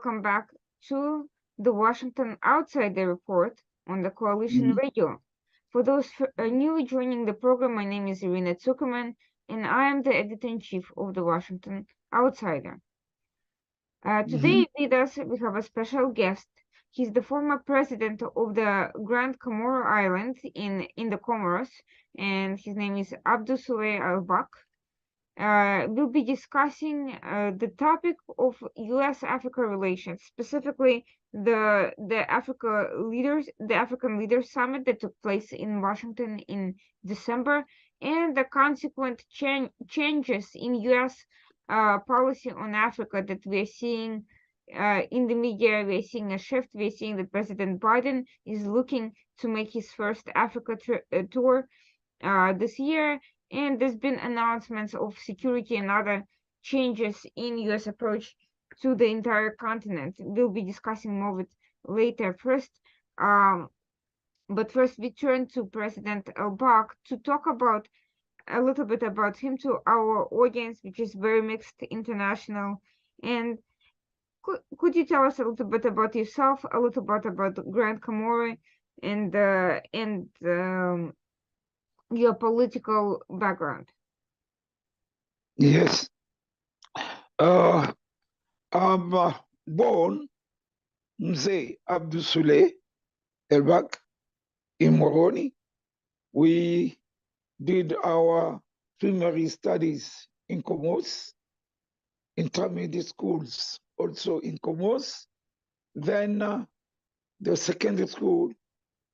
welcome back to the Washington Outsider Report on the Coalition Radio. For those newly joining the program, my name is Irina Zuckerman, and I am the editor-in-chief of the Washington Outsider. Today with us, we have a special guest. He's the former president of the Grand Comoro Islands in the Comoros, and his name is Abdou Soulé Elbak. We'll be discussing the topic of U.S.-Africa relations, specifically the African Leaders Summit that took place in Washington in December, and the consequent changes in U.S. Policy on Africa that we're seeing in the media. We're seeing a shift. We're seeing that President Biden is looking to make his first Africa tour this year. And there's been announcements of security and other changes in U.S. approach to the entire continent. We'll be discussing more of it later. But first we turn to President Elbak to talk about a little bit about him to our audience, which is very mixed international. And could you tell us a little bit about yourself, a little bit about Grand Comoro and your political background? Yes. I'm born Mzee Abdou Soulé Elbak in Moroni. We did our primary studies in Comoros, intermediate schools also in Comoros, then the secondary school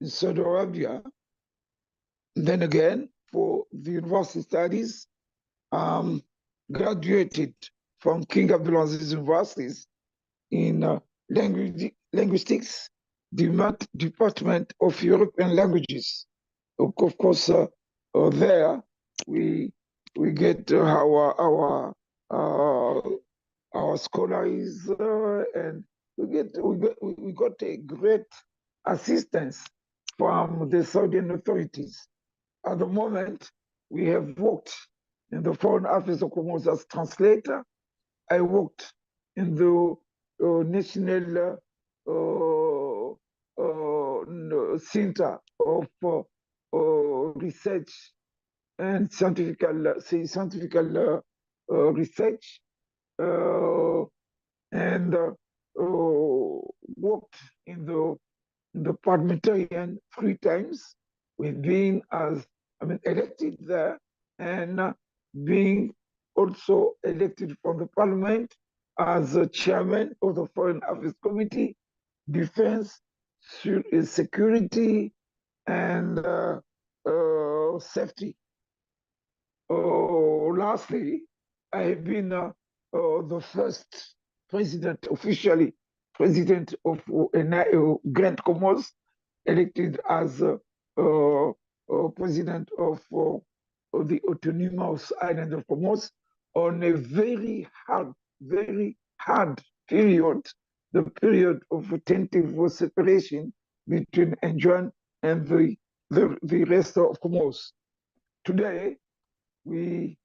in Saudi Arabia. Then again, for the university studies, graduated from King Abdulaziz Universities in linguistics, Department of European Languages. Of course, there we get our scholars, and we got a great assistance from the Saudi authorities. At the moment, we have worked in the Foreign Affairs of Comoros as translator. I worked in the National Center of Research and Scientific Research, and worked in the parliamentarian 3 times. We've been elected there, and being also elected from the parliament as a chairman of the Foreign Affairs Committee, Defense, Security, and Safety. Lastly, I have been the first president, officially president of Grand Comoros, elected as president of the autonomous island of Comoros on a very hard period, the period of tentative separation between Anjouan and the rest of Comoros. Today, we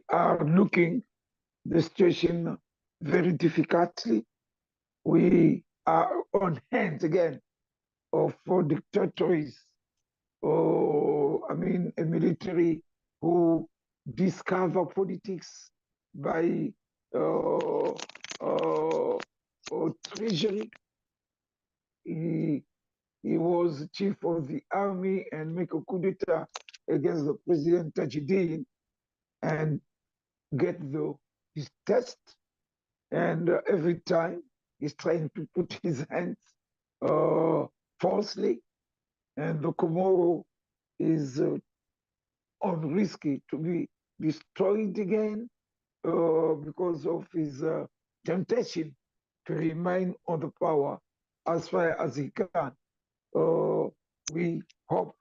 are looking the situation very difficultly. We are on hands again of dictators, a military who discover politics by treasury. He was chief of the army and make a coup d'etat against the President Tajidin and get his test. And every time he's trying to put his hands falsely, and the Comoro is on risky to be destroyed again because of his temptation to remain on the power as far as he can. We hope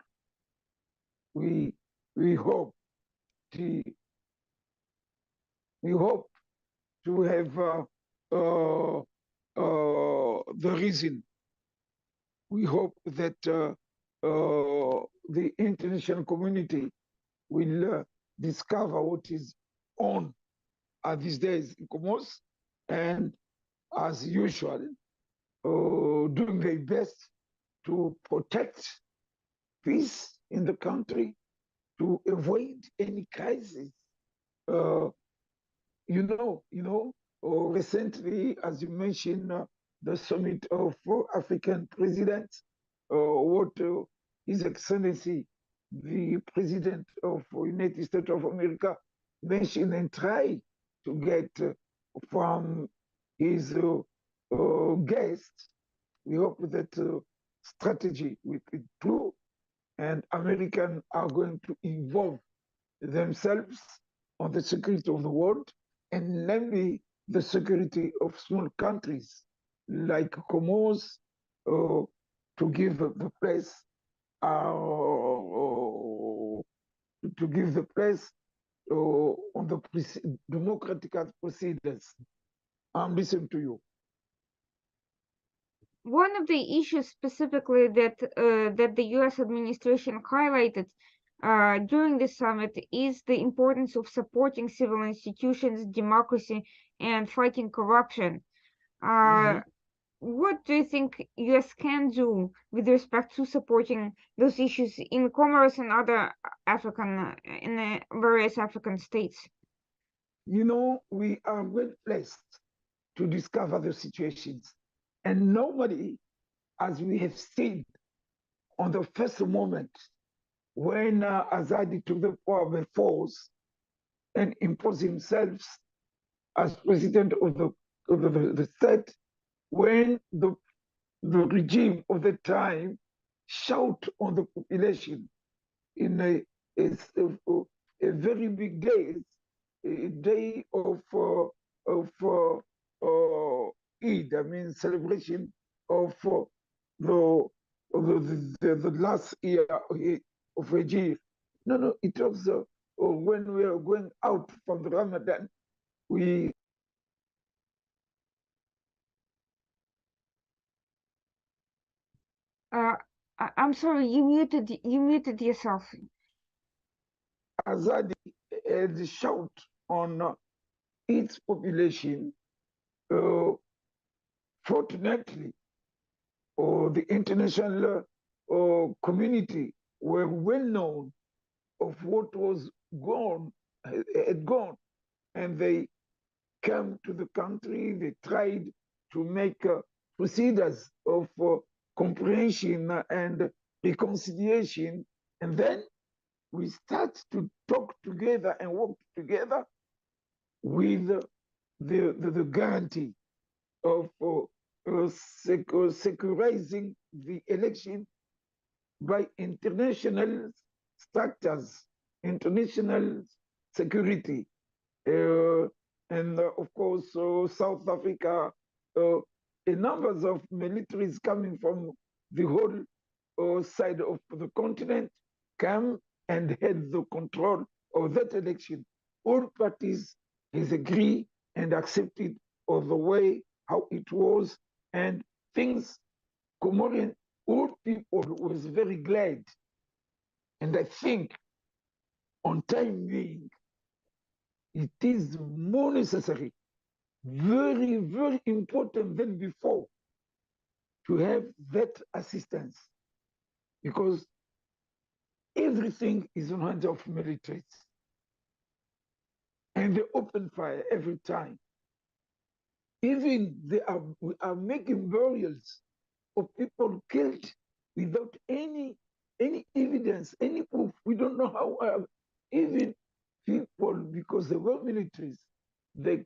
to have the reason. We hope that the international community will discover what is on these days in Comoros, and as usual, doing their best to protect peace in the country, to avoid any crisis. Uh, recently, as you mentioned, the summit of African presidents, what His Excellency, the President of the United States of America, mentioned and tried to get from his guests. We hope that strategy will be true, and Americans are going to involve themselves on the security of the world, and namely the security of small countries like Comoros, to give the place to give the place on the democratic procedures. I'm listening to you. One of the issues specifically that the U.S. administration highlighted during the summit is the importance of supporting civil institutions, democracy, and fighting corruption. What do you think U.S. can do with respect to supporting those issues in Comoros and other various African states? We are well placed to discover the situations. And nobody, as we have seen on the first moment when Azadi took the power by force and imposed himself as president of the state, when the regime of the time shout on the population in a very big day, a day of Eid, I mean celebration of the last year of Hajj. No, it was when we are going out from the Ramadan, we I'm sorry, you muted yourself. Azadi had shout on its population. Fortunately, the international community were well known of what was had gone, and they came to the country. They tried to make procedures of comprehension and reconciliation, and then we start to talk together and work together with the guarantee of securizing the election by international structures, international security, and of course South Africa, a numbers of militaries coming from the whole side of the continent come and had the control of that election. All parties has agreed and accepted of the way how it was, and things, Comorian, all people was very glad. And I think on time being, it is more necessary, very, very important than before, to have that assistance, because everything is on hands of militaries, and they open fire every time. Even we are making burials of people killed without any evidence, any proof. We don't know how. Even people, because they were militaries, they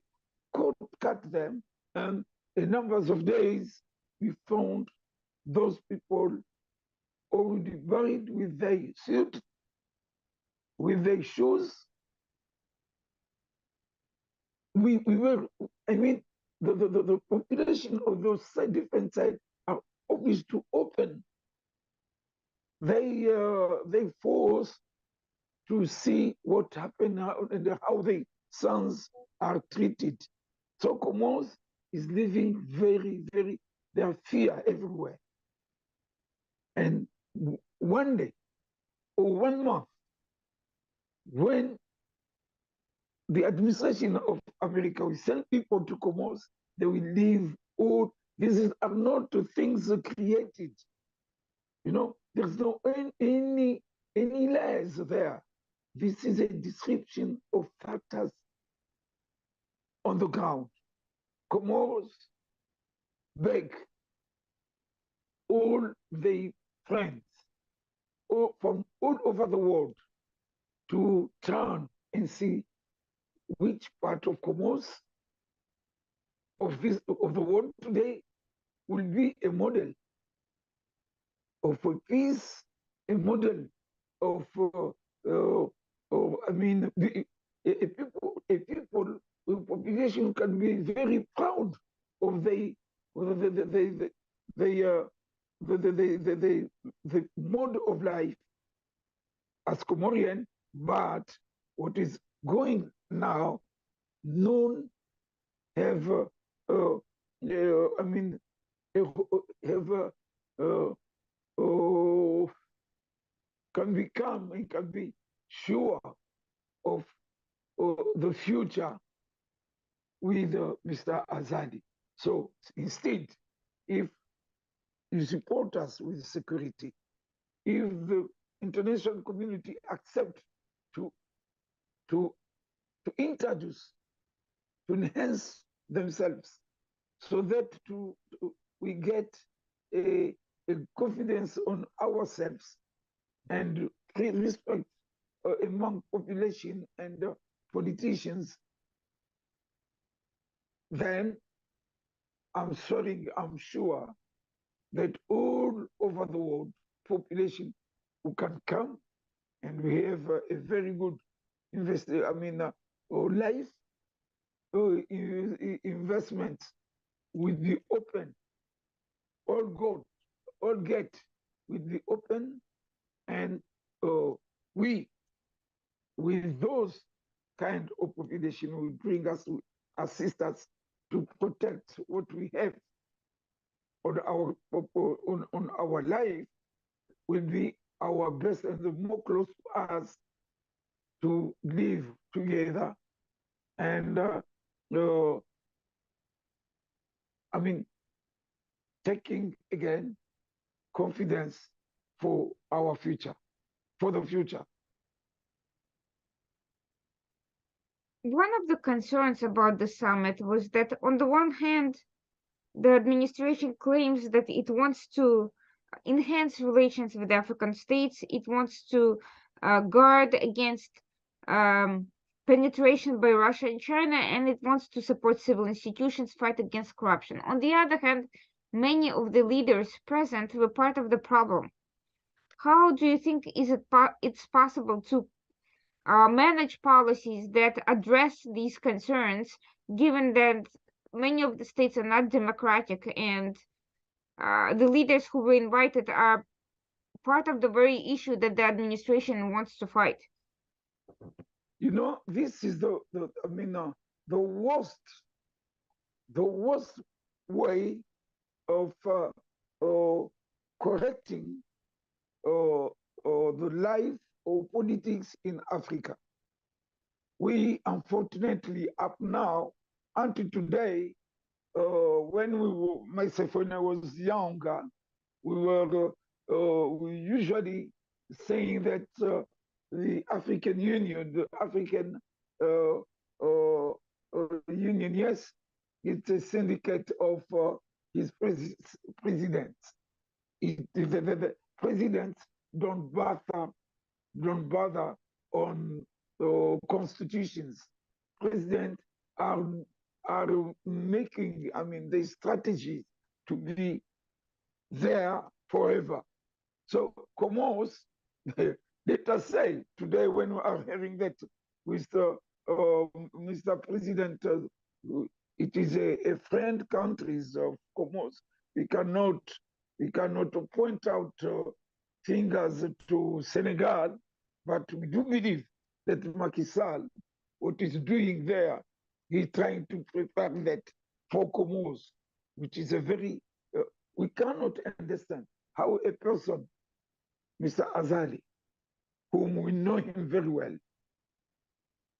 cut them, and in numbers of days, we found those people already buried with their suit, with their shoes. We were, I mean, the population of those different sides are obvious to open. They force to see what happened and how the sons are treated. So Comoros is living very, very, there's fear everywhere. And one day or 1 month, when the administration of America will send people to Comoros, they will leave all. These are not things created. There's no any lies there. This is a description of factors on the ground. Comoros beg all their friends from all over the world to turn and see which part of Comoros of the world today will be a model of peace, a model of a people, a population can be very proud of the mode of life as Comorian, but what is going now, none have, can become and can be sure of the future with Mr. Azadi. So instead, if you support us with security, if the international community accept to introduce, to enhance themselves, so that we get a confidence on ourselves and respect among population and politicians, then I'm sure that all over the world population who can come and we have a very good life investment will be open, all good, all get will be open, and we, with those kind of population, will bring us, assist us to protect what we have on our life, will be our best and the more close to us to live together and taking again confidence for our future, for the future. One of the concerns about the summit was that, on the one hand, the administration claims that it wants to enhance relations with African states, it wants to guard against penetration by Russia and China, and it wants to support civil institutions, fight against corruption. On the other hand, many of the leaders present were part of the problem. How do you think it's possible to manage policies that address these concerns, given that many of the states are not democratic and the leaders who were invited are part of the very issue that the administration wants to fight? This is the worst way of correcting the life of politics in Africa. We, unfortunately, up now, until today, myself, when I was younger, we usually saying that the African Union, the African Union, yes, it's a syndicate of his presidents. The presidents don't bother on constitutions. Presidents are making, the strategy to be there forever. So Comoros, let us say today, when we are hearing that with Mr. President, it is a friend countries of Comoros. We cannot point out fingers to Senegal, but we do believe that Macky Sall, what he's doing there, he's trying to prepare that for Comoros, which is a very, we cannot understand how a person, Mr. Azali, whom we know him very well,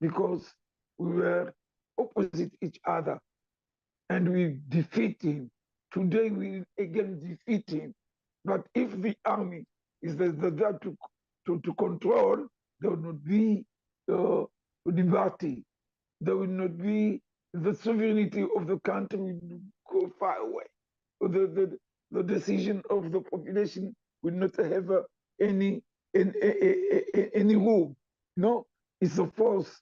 because we were opposite each other and we defeat him. Today we again defeat him. But if the army is there to control, there will not be liberty. There will not be the sovereignty of the country will go far away. The decision of the population will not have any room. No, it's a force.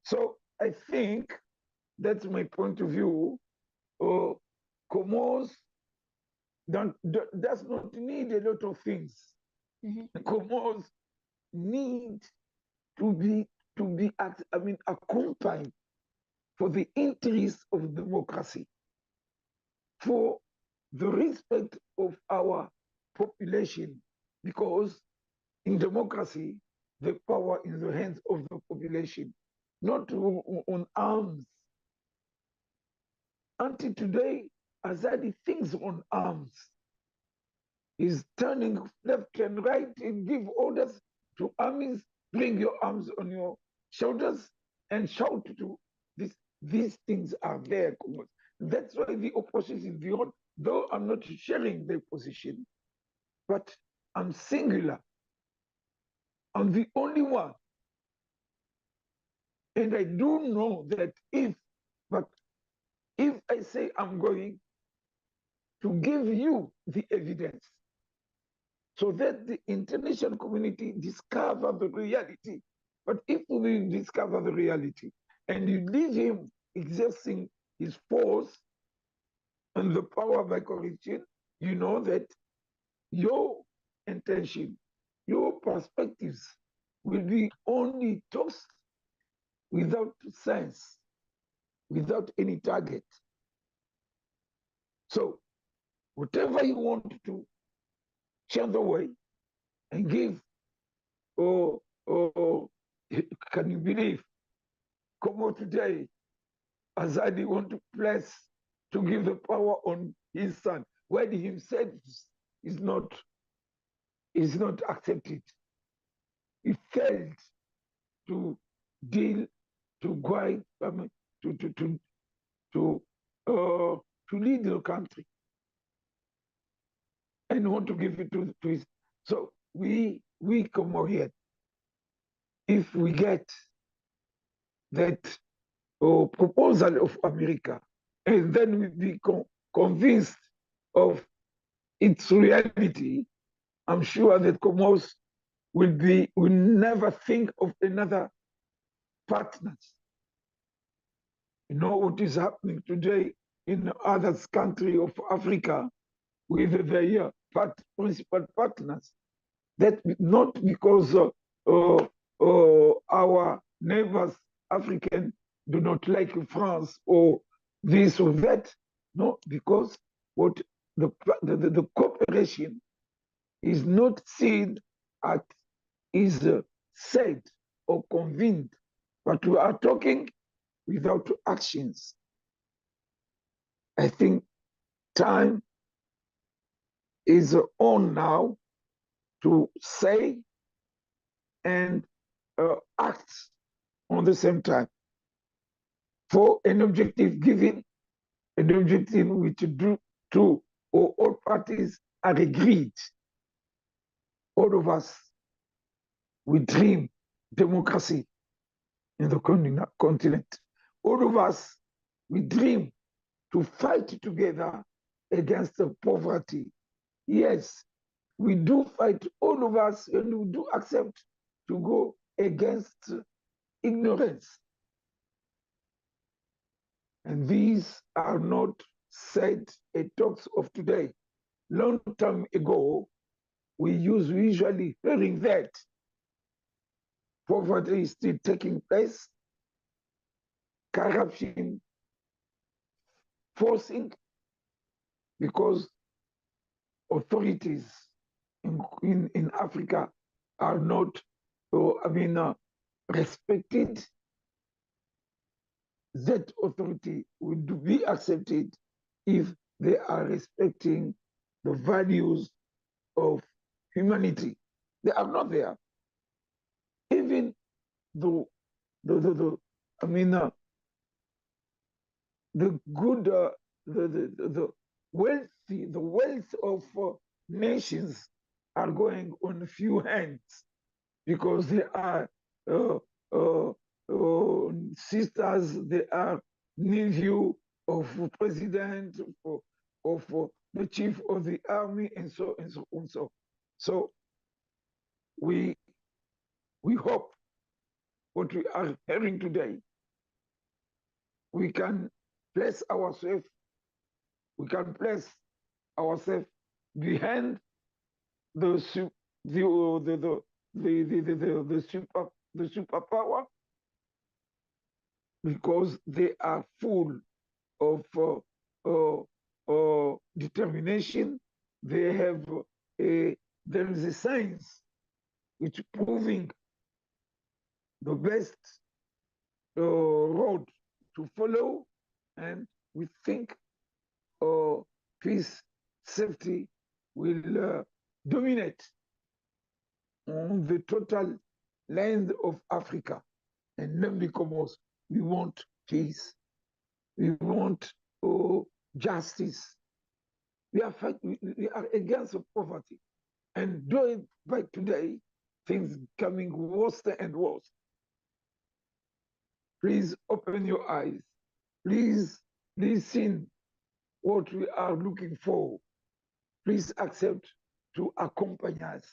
So I think that's my point of view. Comoros does not need a lot of things. Comoros need to be accompanied for the interest of democracy, for the respect of our population, because in democracy, the power in the hands of the population, not on arms. Until today, Azadi thinks on arms. He's turning left and right and give orders to armies, bring your arms on your shoulders and shout to this. These things are there. That's why the opposition is beyond, though I'm not sharing their position, but I'm singular. I'm the only one. And I do know that if I say I'm going to give you the evidence so that the international community discover the reality. But if we discover the reality and you leave him exerting his force and the power by corruption, you know that your intention, your perspectives will be only tossed without sense, without any target. So whatever you want to change the way and give, can you believe, Como today, Azadi want to place to give the power on his son, when he himself is not accepted. He failed to deal, to guide, to lead the country, and want to give it to his. So we come over here. If we get that proposal of America, and then we be convinced of its reality, I'm sure that Comoros will never think of another partners. You know what is happening today in other countries of Africa with their principal partners. That not because our neighbors, African, do not like France or this or that. No, because what the cooperation is not seen at is said or convened, but we are talking without actions. I think time is on now to say and act on the same time for an objective given, an objective which two or all parties are agreed. All of us, we dream democracy in the continent. All of us, we dream to fight together against the poverty. Yes, we do fight, all of us, and we do accept to go against ignorance. And these are not said talks of today. Long time ago, we usually hearing that poverty is still taking place, corruption forcing, because authorities in Africa are not, respected. That authority would be accepted if they are respecting the values of humanity. They are not there. Even the the good, the wealthy, the wealth of nations are going on few hands because they are uh, uh, sisters, they are nephew of president, of the chief of the army, and so and so and so. So we we hope what we are hearing today, we can place ourselves, we can place ourselves behind the the superpower because they are full of determination. They have there is a science which proving the best road to follow, and we think peace, safety will dominate on the total land of Africa. And not because we want peace, we want justice. We are against poverty. And doing by today, things coming worse and worse. Please open your eyes. Please listen what we are looking for. Please accept to accompany us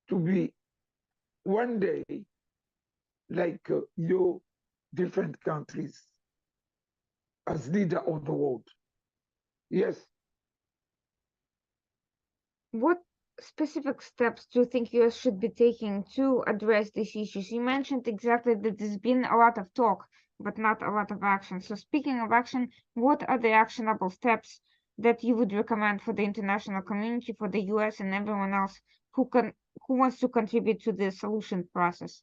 to be one day like your different countries as leader of the world. Yes. What specific steps do you think US should be taking to address these issues? You mentioned exactly that there's been a lot of talk, but not a lot of action. So speaking of action, what are the actionable steps that you would recommend for the international community, for the US and everyone else who wants to contribute to the solution process?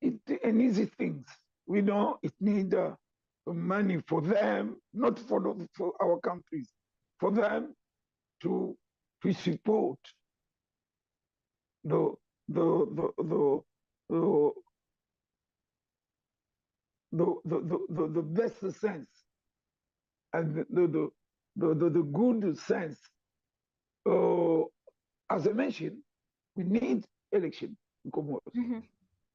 An easy things. We know it need money for them, not for our countries, for them to support the the the the the, the best sense and the good sense. As I mentioned, we need election in Comoros,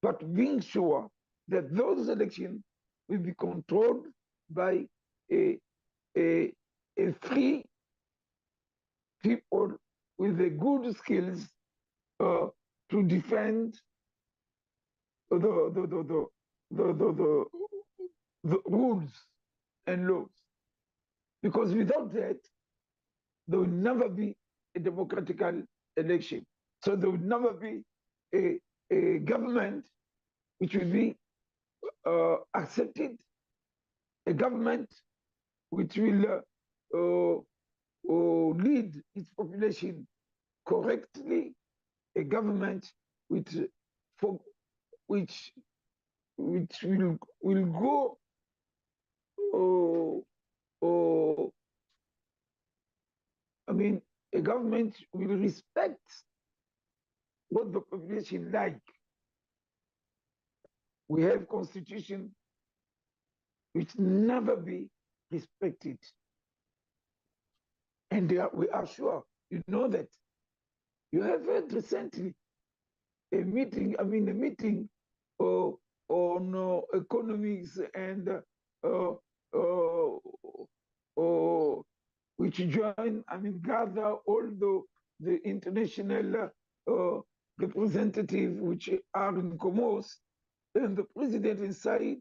but being sure that those elections will be controlled by a, a free people with the good skills to defend the, the, the, the, the, the, the, the rules and laws. Because without that, there will never be a democratic election. So there will never be a government which will be accepted, a government which will lead its population correctly, a government which which will go I mean, a government will respect what the population like. We have constitution which never be respected. And we are sure, you know that. You have had recently a meeting on economics and which gather all the international representatives which are in Comoros, and the president inside,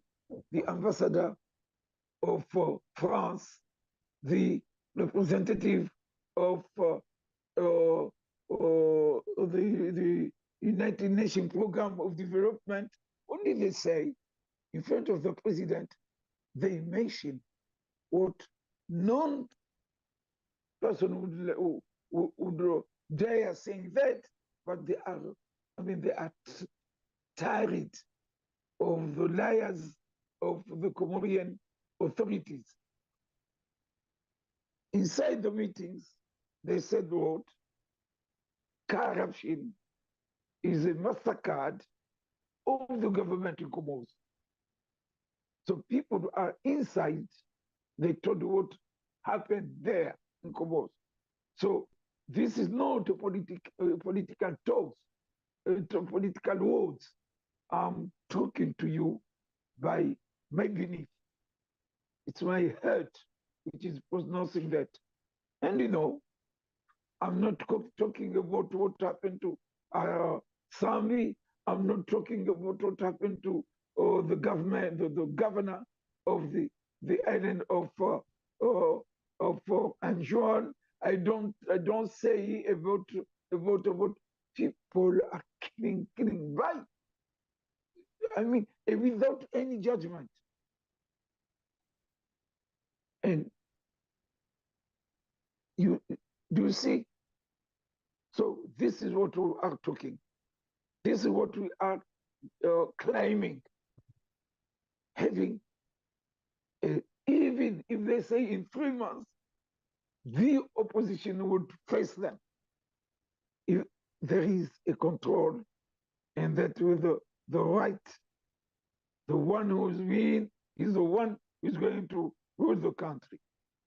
the ambassador of France, the representative of the United Nations Program of Development. Only they say, in front of the president, they mention what non person would dare saying that, but they are tired of the liars of the Comorian authorities. Inside the meetings, they said what? Corruption is a mastercard of the government in Comoros. So people who are inside, they told what happened there in Comoros. So this is not a political talks, political words. I'm talking to you by my belief. It's my heart which is pronouncing that. And you know, I'm not talking about what happened to Sami. I'm not talking about what happened to the government, the governor of the island of Anjouan. I don't say about people are killing right. I mean, without any judgment. And you do you see? So this is what we are talking. This is what we are claiming, having, even if they say in 3 months, the opposition would face them. If there is a control, and that with the right, the one who's win is the one who's going to rule the country,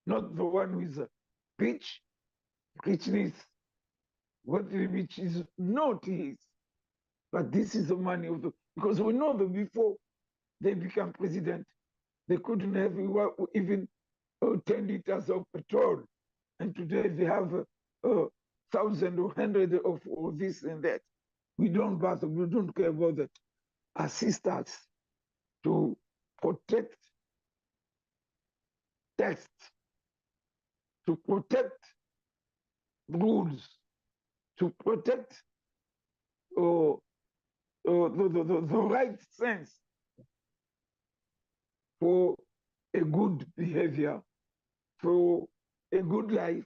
not the one who is rich, richness, what the rich is not his. But this is the money of the, because we know that before they become president, they couldn't have even 10 liters of petrol. And today they have 1,000 or 100 of this and that. We don't bother, we don't care about that. Assist us to protect text, to protect rules, to protect the right sense for a good behavior, for a good life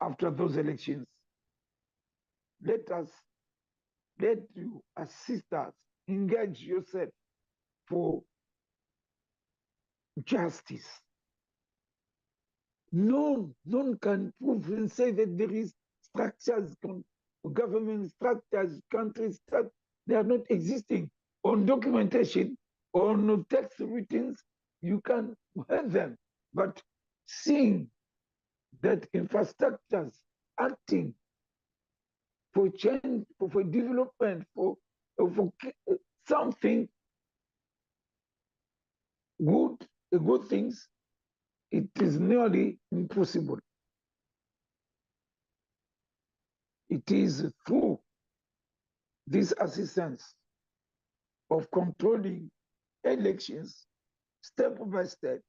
after those elections. Let you assist us, engage yourself for justice. None can prove and say that there is structures, government structures, countries, they are not existing. On documentation, on text written, you can have them. But seeing that infrastructures acting for change, for development, for something good, good things, it is nearly impossible. It is through this assistance of controlling elections step by step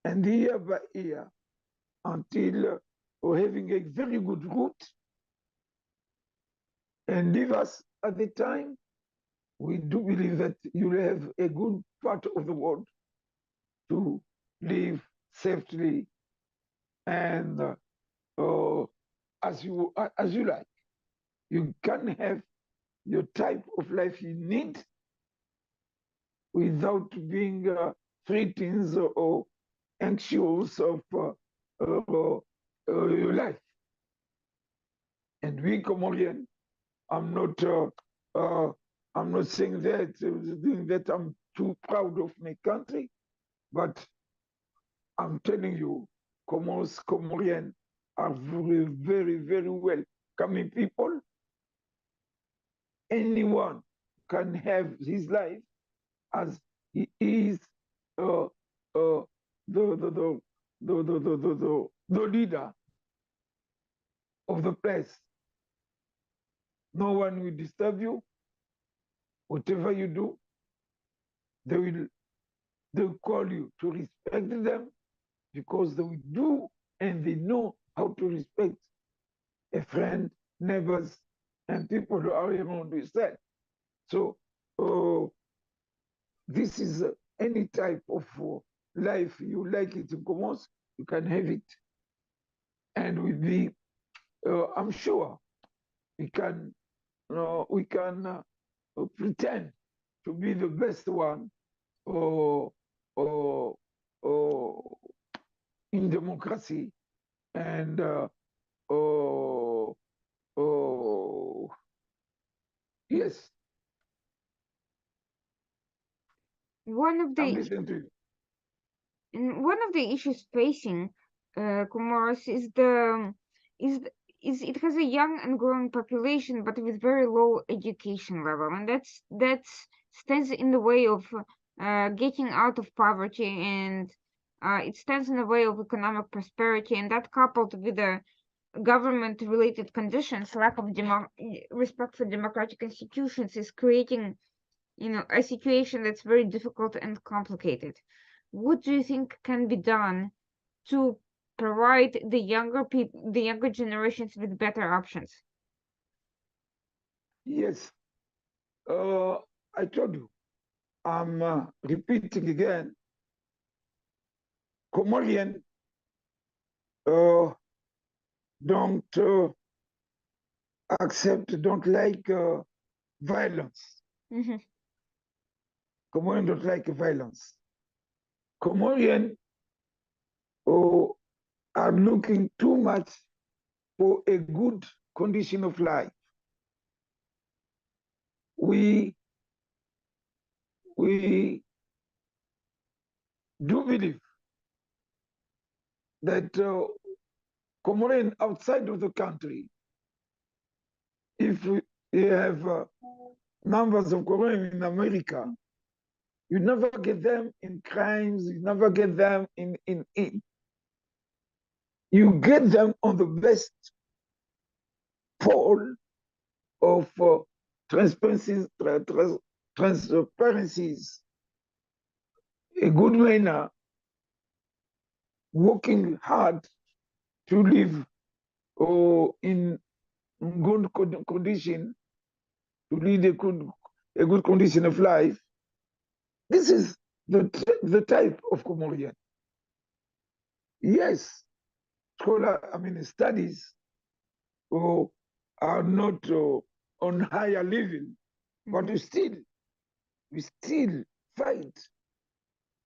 and year by year until we're having a very good route and leave us at the time. We do believe that you will have a good part of the world to live safely and as you like. You can have your type of life you need without being threatened or anxious of your life. And we Comorian, I'm not saying that I'm too proud of my country, but I'm telling you, Comorian are very, very, very welcoming people. Anyone can have his life as he is the leader of the place. No one will disturb you. Whatever you do, they'll call you to respect them because they will do and they know how to respect a friend, neighbors, and people who are around yourself. So this is any type of life you like it in Comoros, you can have it. And with the, I'm sure we can pretend to be the best one or in democracy and yes, one of I'm the listening to you. And one of the issues facing Comoros is the is th- is it has a young and growing population, but with very low education level, and that's stands in the way of getting out of poverty, and it stands in the way of economic prosperity, and that coupled with the government-related conditions, lack of respect for democratic institutions, is creating a situation that's very difficult and complicated. What do you think can be done to provide the younger generations with better options? Yes, I told you. I'm repeating again. Comorian uh, don't accept, don't like violence. Hmm. Comorian don't like violence. Comorian are looking too much for a good condition of life. We do believe that Comorian outside of the country, if we have numbers of Comorian in America, you never get them in crimes, you never get them in. You get them on the best pole of transparencies, a good manner, working hard to live in good condition, to lead a good condition of life. This is the type of Comorian. Yes, studies are not on higher level, but Hmm. we still fight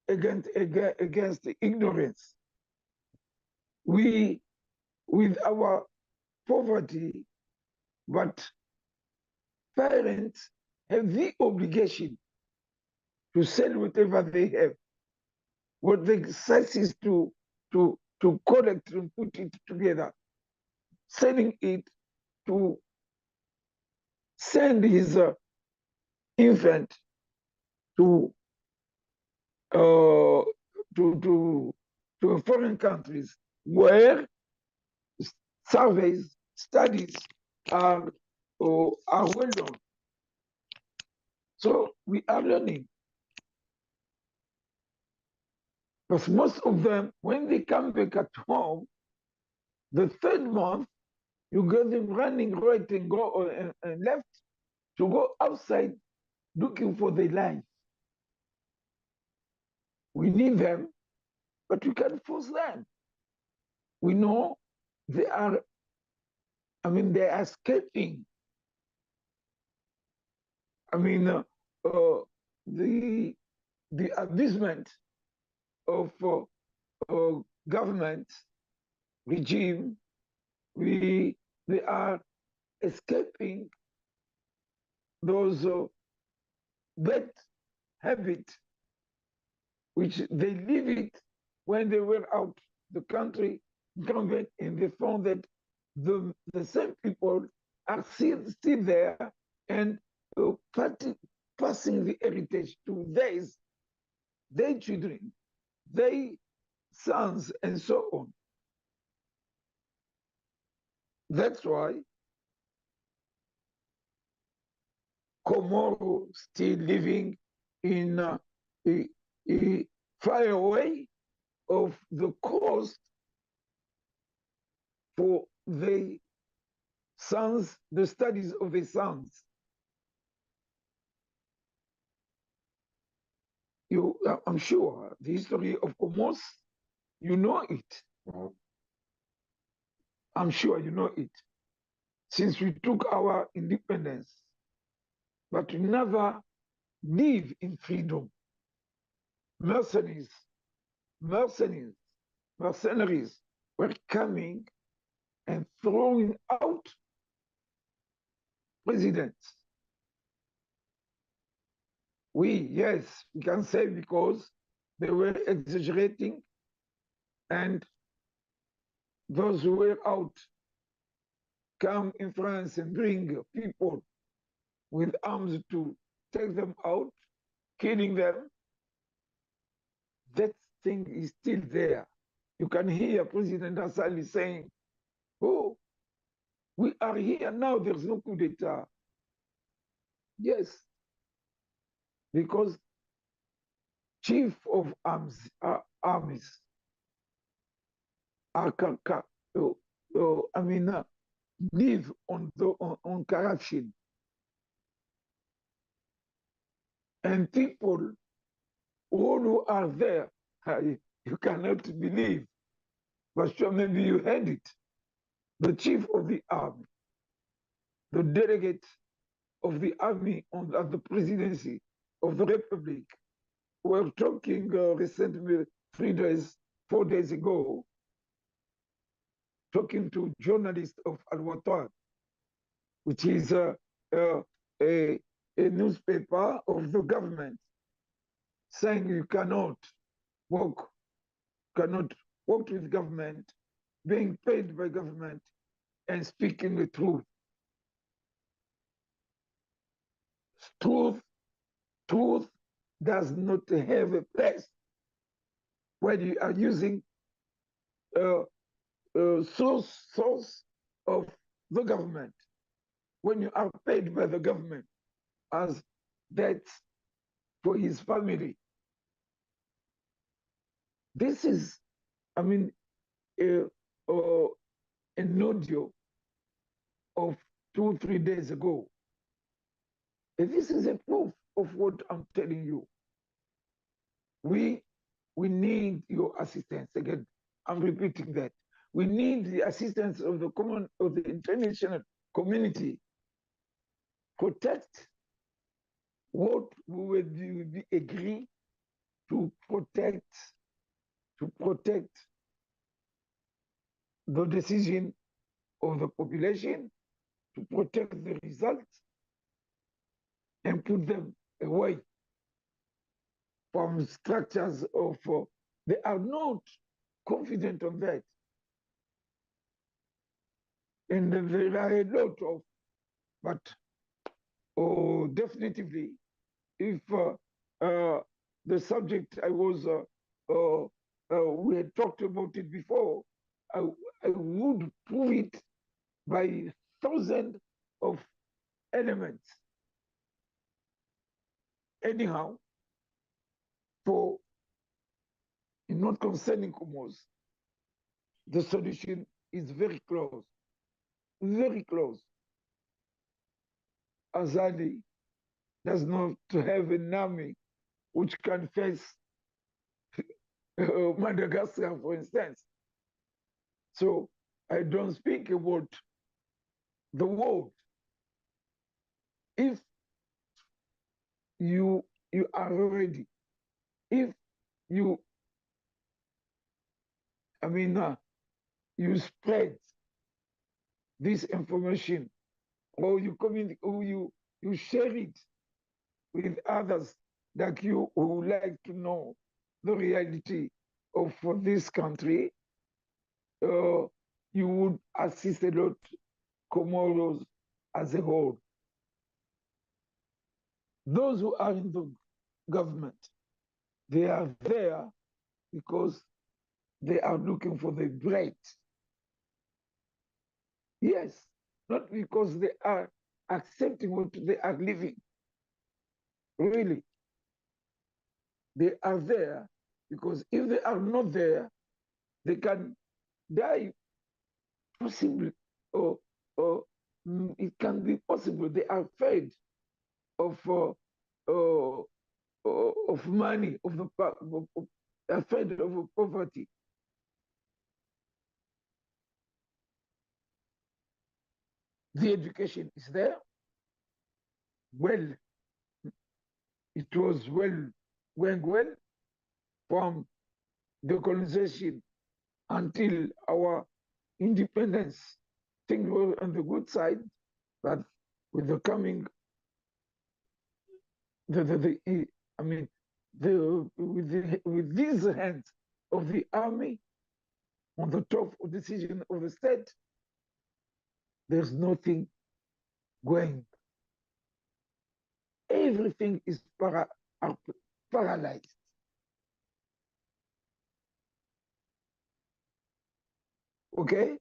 against ignorance. We, with our poverty, but parents have the obligation to sell whatever they have, what the exercise to collect and put it together, selling it to send his infant to uh, to foreign countries where surveys, studies are well done. So we are learning. But most of them, when they come back at home, the third month, you get them running right and go and left to go outside looking for their life. We need them, but we can't force them. We know they are, they are escaping. I mean, the abasement of government regime, they are escaping those bad habits which they leave it when they were out the country, government, and they found that the same people are still there and passing the heritage to their children, their sons, and so on. That's why Komoro still living in far away of the coast for the sons, the studies of the sons. I'm sure the history of Comoros, you know it. I'm sure you know it. Since we took our independence, but we never live in freedom. Mercenaries, mercenaries, mercenaries were coming and throwing out presidents. Yes, we can say because they were exaggerating, and those who were out come in France and bring people with arms to take them out, killing them. That thing is still there. You can hear President Assali saying, oh, we are here now, there's no coup d'etat. Yes, because chief of armies are, live on corruption. And people, all who are there, you cannot believe, but sure, maybe you heard it. The chief of the army, the delegate of the army at the presidency of the republic, were talking recently, 4 days ago, talking to journalists of Al-Watan, which is a newspaper of the government, saying you cannot work with government, being paid by government, and speaking the truth. Truth does not have a place when you are using source of the government, when you are paid by the government as debt for his family. This is, an audio of 2-3 days ago. And this is a proof of what I'm telling you. We need your assistance. Again, I'm repeating that. We need the assistance of the international community. Protect what we will agree to protect the decision of the population, to protect the results, and put them away from structures of, they are not confident on that. And there are a lot of, but definitively, if the subject we had talked about it before, I would prove it by thousands of elements. Anyhow, for not concerning Comoros, the solution is very close, very close. Azali does not have an army which can face Madagascar, for instance. So I don't speak about the world. If you are ready, if you, you spread this information, or you share it with others like you who would like to know the reality of this country, you would assist a lot Comoros as a whole. Those who are in the government, they are there because they are looking for the bread. Yes, not because they are accepting what they are living. Really, they are there because if they are not there, they can die possibly, or it can be possible they are fed of money, afraid of poverty. The education is there. Well, it was going well from the colonization until our independence. Things were on the good side, but with the coming I mean, with these hands of the army on the top of decision of the state, there's nothing going. Everything is paralyzed. Okay?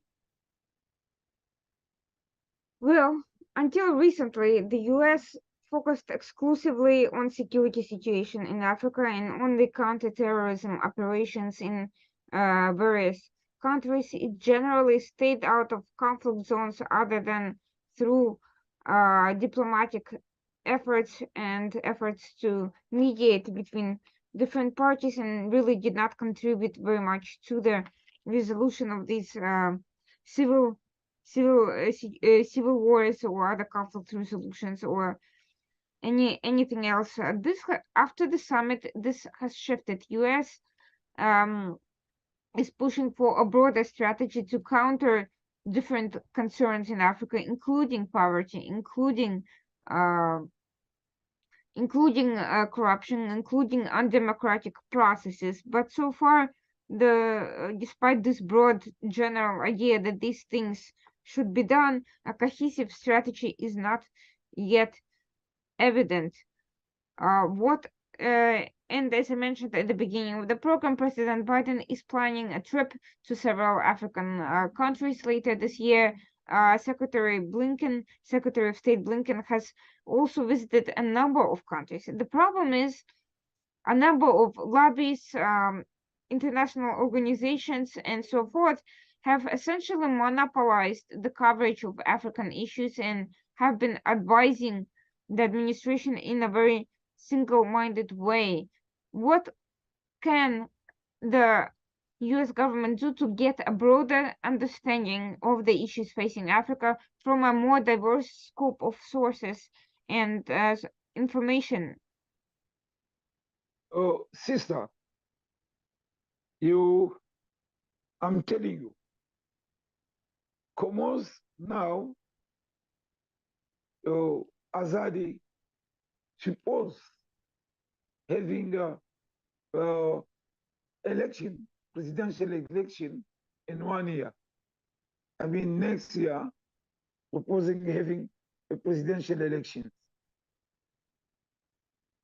Well, until recently, the US focused exclusively on security situation in Africa and on the counter-terrorism operations in various countries. It generally stayed out of conflict zones other than through diplomatic efforts and efforts to mediate between different parties, and really did not contribute very much to the resolution of these civil civil wars or other conflict resolutions or anything else. After the summit, this has shifted. U.S. Um, is pushing for a broader strategy to counter different concerns in Africa, including poverty, uh, including corruption, including undemocratic processes. But so far, despite this broad general idea that these things should be done, a cohesive strategy is not yet evident. What and as I mentioned at the beginning of the program, President Biden is planning a trip to several African countries later this year. Secretary of State Blinken, has also visited a number of countries. The problem is a number of lobbies, international organizations, and so forth have essentially monopolized the coverage of African issues and have been advising the administration in a very single-minded way. What can the US government do to get a broader understanding of the issues facing Africa from a more diverse scope of sources and information? Oh, sister, I'm telling you, Comoros now, Azadi suppose having a presidential election in 1 year. I mean, next year, proposing having a presidential election.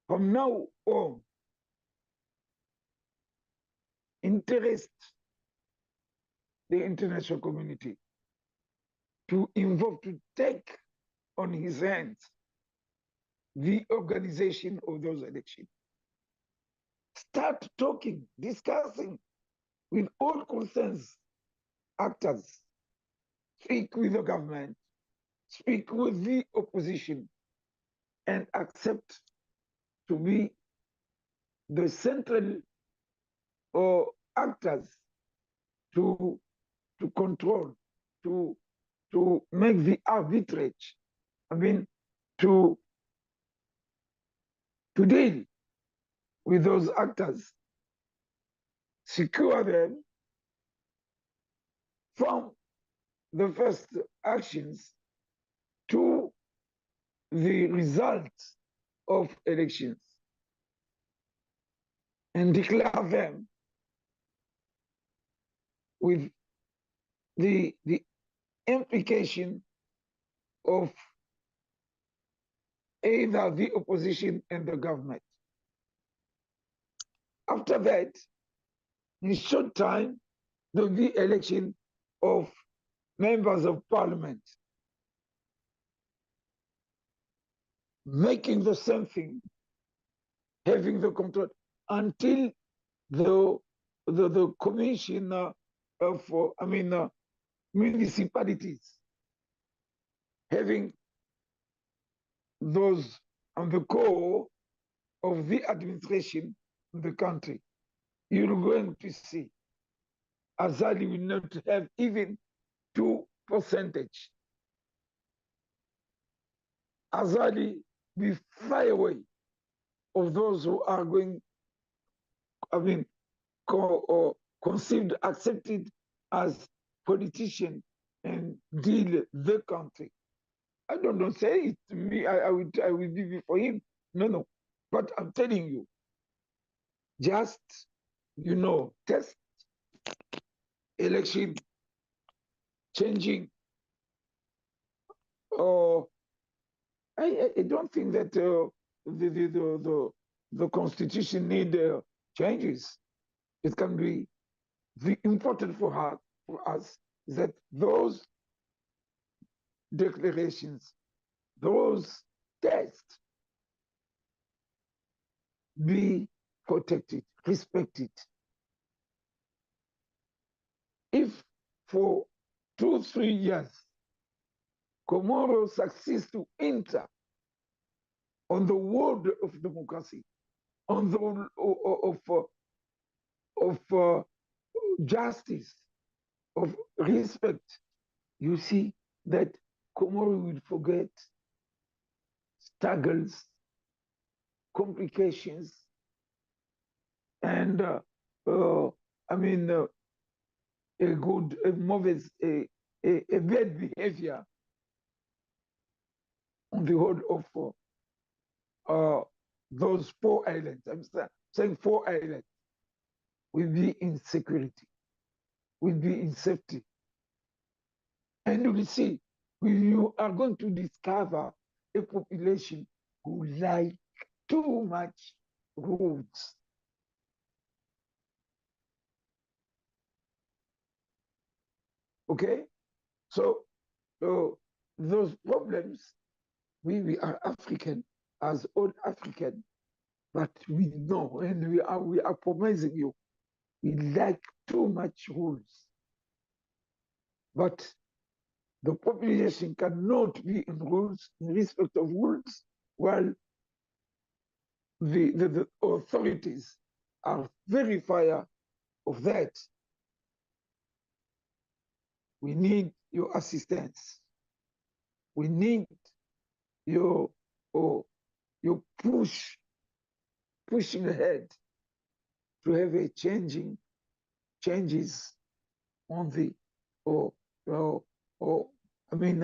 From now on, interest the international community to involve, to take on his hands the organization of those elections. Start talking, discussing with all concerns actors. Speak with the government, speak with the opposition, and accept to be the central actors to control, to make the arbitrage. I mean, to deal with those actors, secure them from the first actions to the results of elections, and declare them with the implication of either the opposition and the government. After that, in short time, there will be election of members of parliament, making the same thing, having the control until the commission of municipalities, having those on the core of the administration of the country. You're going to see Azali will not have even 2%. Azali will fly away of those who are going, conceived, accepted as politicians and deal the country. I don't say it to me. I will be for him. No. But I'm telling you, just, test election changing, or I don't think that the constitution need changes. It can be important for us that those declarations, those tests be protected, respected. If for 2-3 years Comoros succeeds to enter on the world of democracy, on the of justice, of respect, you see that Comoros will forget struggles, complications, and I mean a bad behavior on the whole of those 4 islands. I'm saying 4 islands will be in security, will be in safety. And we see, you are going to discover a population who like too much rules. Okay? So those problems, we are African, as all African, but we know, and we are promising you, we like too much rules. But the population cannot be in rules, in respect of rules, while the authorities are very far of that. We need your assistance. We need your pushing ahead to have a changes on the I mean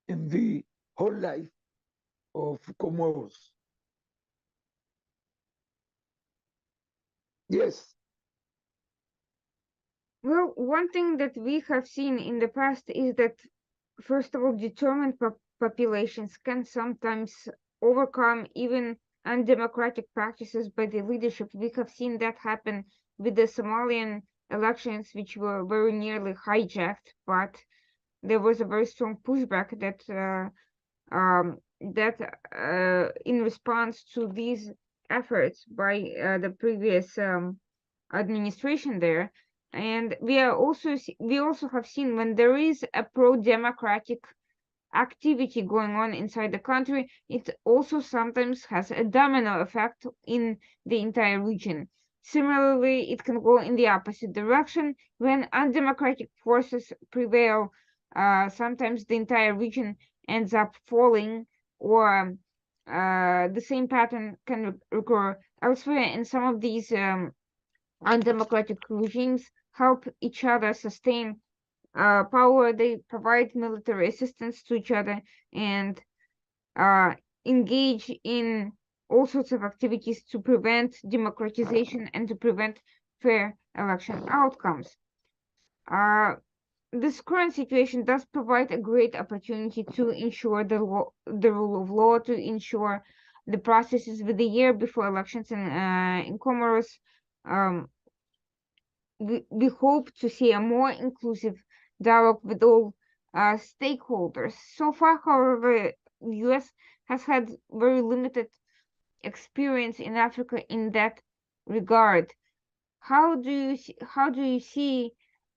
in the whole life of Comoros. Yes. Well, one thing that we have seen in the past is that, first of all, determined populations can sometimes overcome even undemocratic practices by the leadership. We have seen that happen with the Somalian elections, which were very nearly hijacked, but there was a very strong pushback in response to these efforts by the previous administration there. And we also have seen when there is a pro-democratic activity going on inside the country, it also sometimes has a domino effect in the entire region. Similarly, it can go in the opposite direction. When undemocratic forces prevail, sometimes the entire region ends up falling, or the same pattern can occur elsewhere. And some of these undemocratic regimes help each other sustain power. They provide military assistance to each other and engage in all sorts of activities to prevent democratization and to prevent fair election outcomes. This current situation does provide a great opportunity to ensure the rule of law, to ensure the processes with the year before elections in Comoros. Um, we hope to see a more inclusive dialogue with all stakeholders. So far, however, the US has had very limited experience in Africa in that regard. How do you see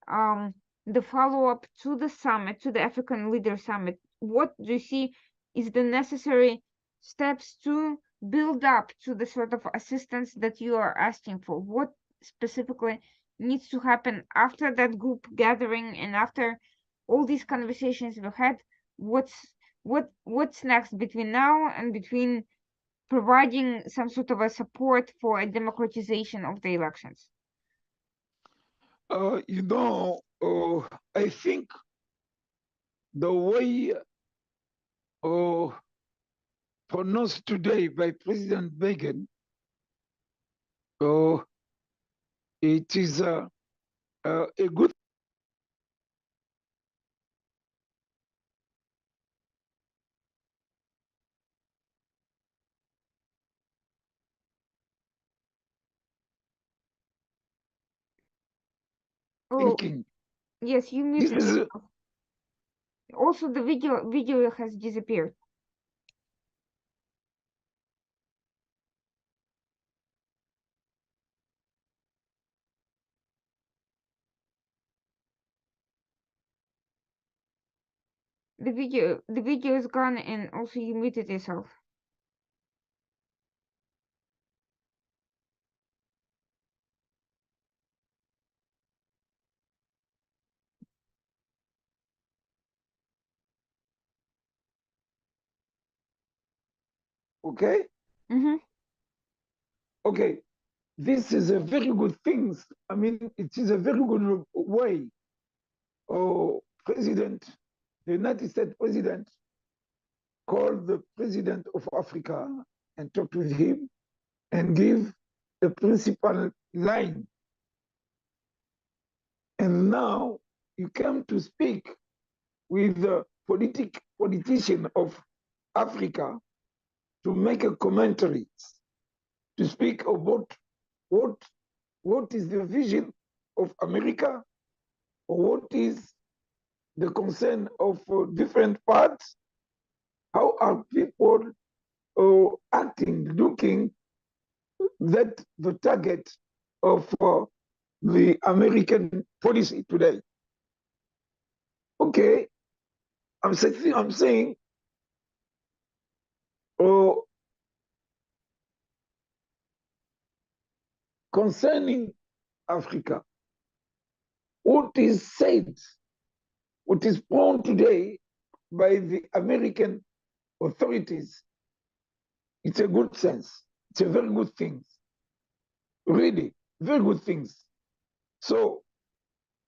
the follow-up to the summit, to the African Leader Summit? What do you see is the necessary steps to build up to the sort of assistance that you are asking for? What specifically needs to happen after that group gathering and after all these conversations we've had? What's next between now and between providing some sort of a support for a democratization of the elections? I think the way pronounced today by President Biden, oh, it is a good Oh, thinking. yes, you This muted is yourself. Also, the video has disappeared. The video is gone, and also you muted yourself. okay. Mm-hmm. Okay, this is a very good thing. I mean, it is a very good way. Oh, President, the United States President called the President of Africa and talked with him and give the principal line. And now you come to speak with the politician of Africa to make a commentary, to speak about what what is the vision of America, or what is the concern of different parts. How are people acting, looking that the target of the American policy today? Okay, I'm saying, uh, concerning Africa, what is said, what is born today by the American authorities, it's a good sense. It's a very good thing. Really, very good things. So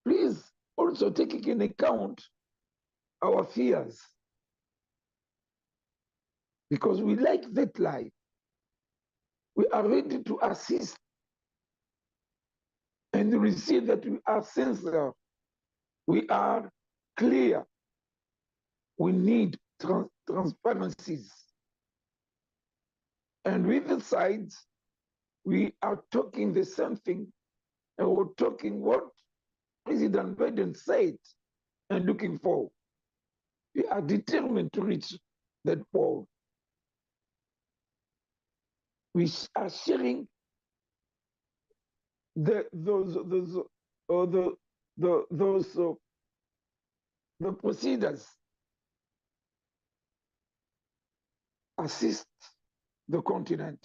please also taking in account our fears, because we like that life. We are ready to assist, and we see that we are sincere, we are clear. We need transparencies. And with the sides, we are talking the same thing, and we're talking what President Biden said and looking for. We are determined to reach that goal. We are sharing those the procedures assist the continent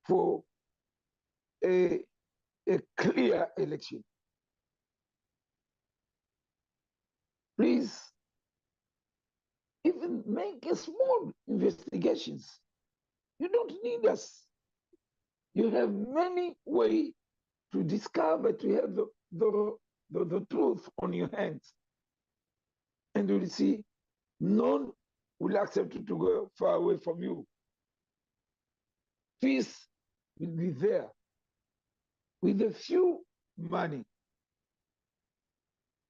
for a clear election. Please, even make a small investigations. You don't need us. You have many ways to discover, to have the truth on your hands. And you will see, none will accept to go far away from you. Peace will be there with a few money.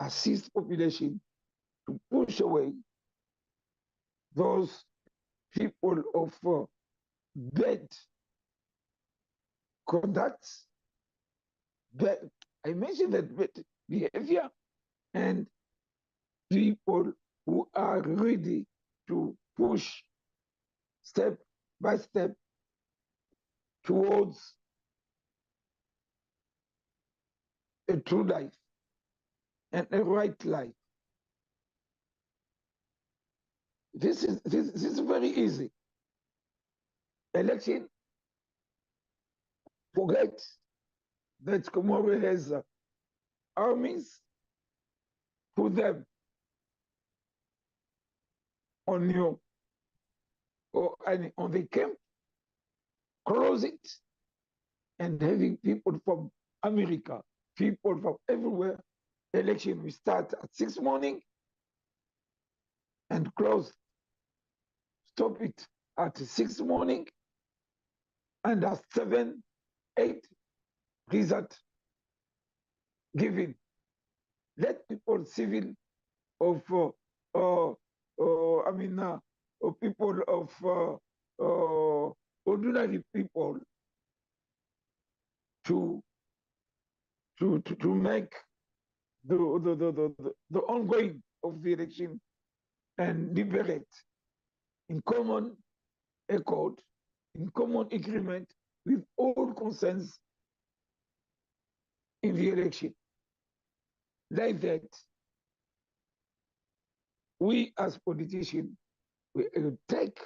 Assist population to push away those people of bad conducts, bad, I mentioned that bad behavior, and people who are ready to push step by step towards a true life and a right life. This is very easy. Election, forget that Komoro has armies, put them on you or on the camp, close it, and having people from America, people from everywhere. Election will start at 6 morning and close. Stop it at 6 morning and at 7, 8 result given. Let people civil of people of ordinary people to make the ongoing of the election and liberate in common accord, in common agreement with all concerns in the election. Like that, we as politicians will take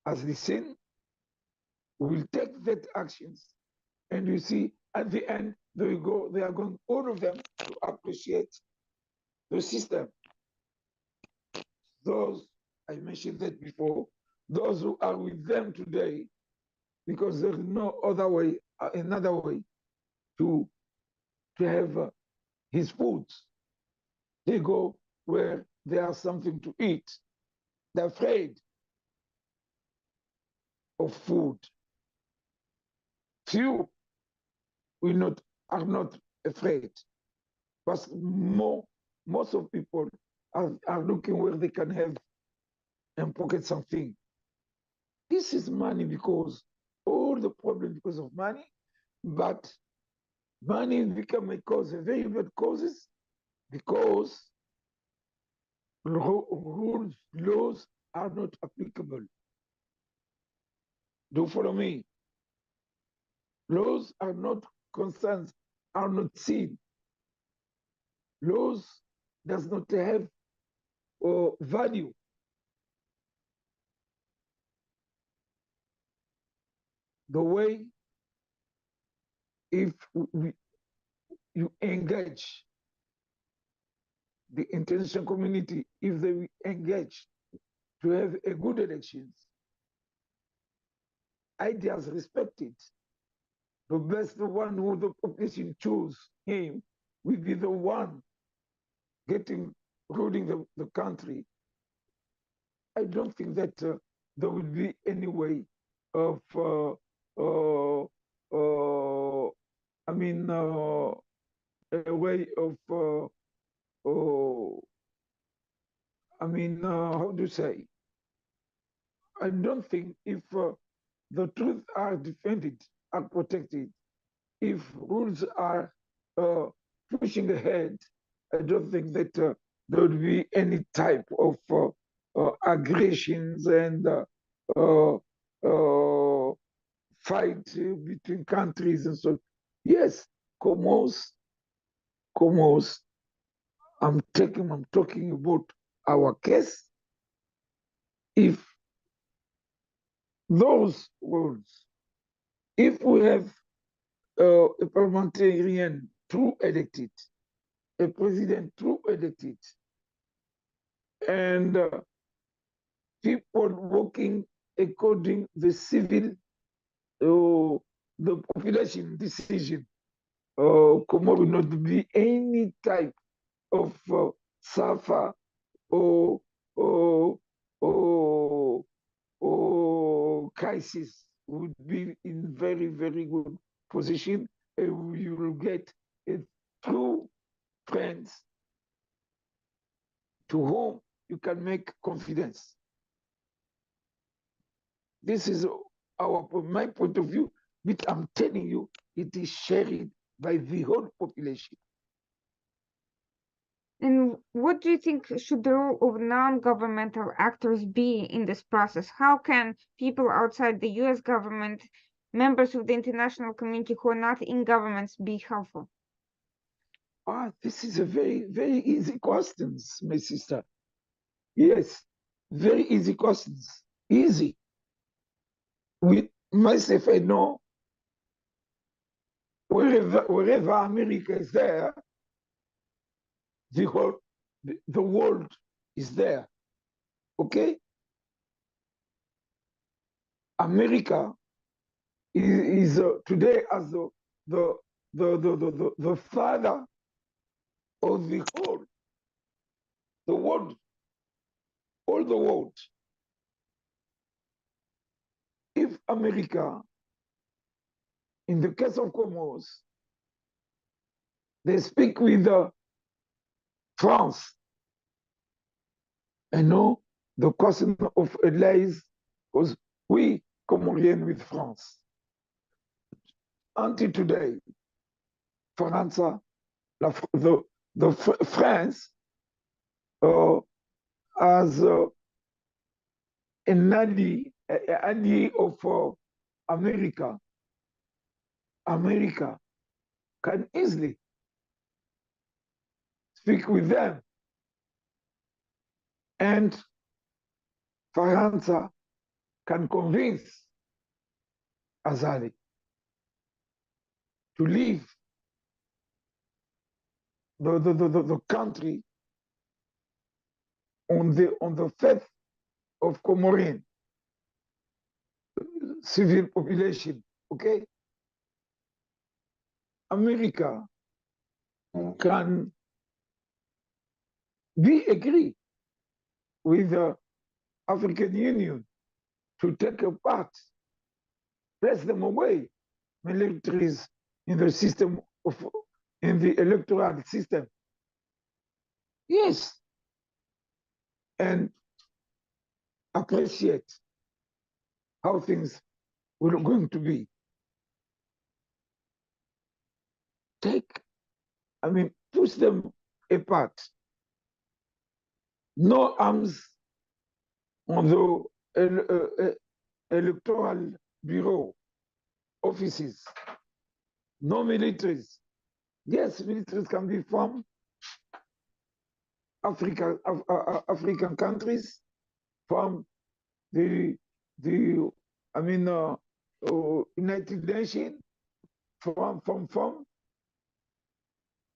as listen, we will take that actions, and you see at the end they are going all of them to appreciate the system. Those, I mentioned that before, those who are with them today, because there's no other way, another way to have his food. They go where there are something to eat. They're afraid of food. Few are not afraid, but most of people are looking where they can have and pocket something. This is money because all the problem because of money, but money become a cause, a very bad causes, because rules, laws are not applicable. Do you follow me? Laws are not concerns, are not seen. Laws does not have value. The way if you engage the international community, if they engage to have a good elections, ideas respected, the best one who the population choose him will be the one ruling the country. I don't think that there will be any way of a way of how do you say? I don't think if the truth are defended, are protected, if rules are pushing ahead, I don't think that there would be any type of aggressions and fight between countries and so. Yes, Comoros, I'm talking about our case. If those rules, if we have a parliamentarian true elected, a president true elected, and people working according the civil, the population decision, Comor will not be any type of suffer or crisis, would be in very, very good position. You will get true friends to whom you can make confidence. This is my point of view, which I'm telling you, it is shared by the whole population. And what do you think should the role of non-governmental actors be in this process? How can people outside the US government, members of the international community who are not in governments, be helpful? This is a very, very easy question, my sister. Yes, very easy questions. Easy. With myself, I know wherever America is there, the world is there. Okay? America is today as the father of the whole, the world, all the world. if America, in the case of Comoros, they speak with France, I know the question of allies was we Comorian with France. Until today, France, France as an ally of America. America can easily speak with them, and France can convince Azali to leave the country on the faith of Comorian civil population. Okay, America can be agree with the African Union to take a part, press them away, militaries in the system in the electoral system. Yes, and appreciate how things were going to be. Push them apart. No arms on the electoral bureau offices. No militaries. Yes, militaries can be from African countries, from the United Nations, from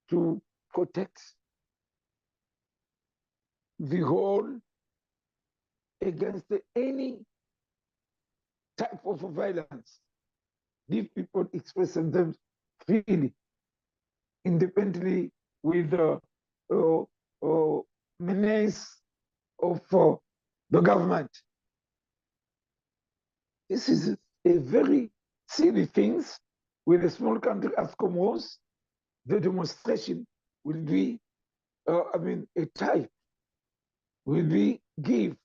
to protect the whole against any type of violence. These people express themselves freely, independently with the menace of the government. This is a very silly thing with a small country as Comoros. The demonstration will be, a type, will be give.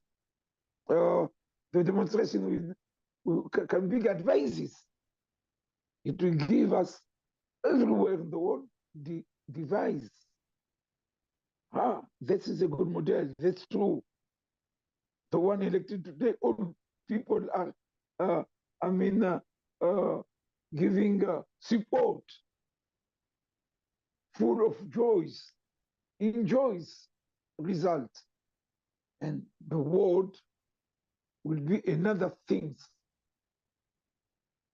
The demonstration can be advices. It will give us everywhere in the world the device. This is a good model. That's true. The one elected today, all people are, giving support, full of joys, enjoys results. And the world will be another thing